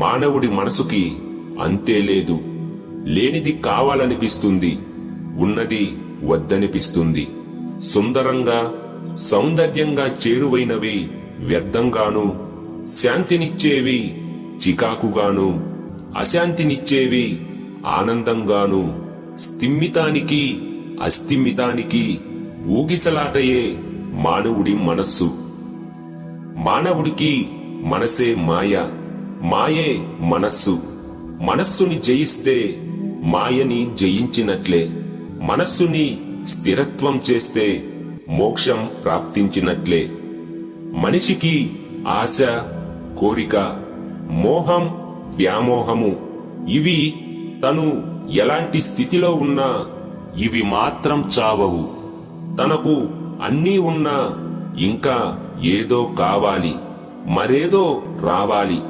మానవుడి మనసుకి అంతే లేదు. లేనిది కావాలనిపిస్తుంది, ఉన్నది వద్దనిపిస్తుంది. సుందరంగా సౌందర్యంగా చేరువైనవి వ్యర్థంగాను, శాంతినిచ్చేవి చికాకుగాను, అశాంతినిచ్చేవి ఆనందంగాను, స్థిమితానికి అస్థిమితానికి ఊగిసలాటయే మానవుడి మనస్సు. మానవుడికి మనసే మాయ, మాయే మనస్సు. మనస్సుని జయిస్తే మాయని జయించినట్లే. మనస్సుని స్థిరత్వం చేస్తే మోక్షం ప్రాప్తించినట్లే. మనిషికి ఆశ, కోరిక, మోహం, వ్యామోహము ఇవి తను ఎలాంటి స్థితిలో ఉన్నా ఇవి మాత్రం చావవు. తనకు అన్నీ ఉన్నా ఇంకా ఏదో కావాలి, మరేదో రావాలి.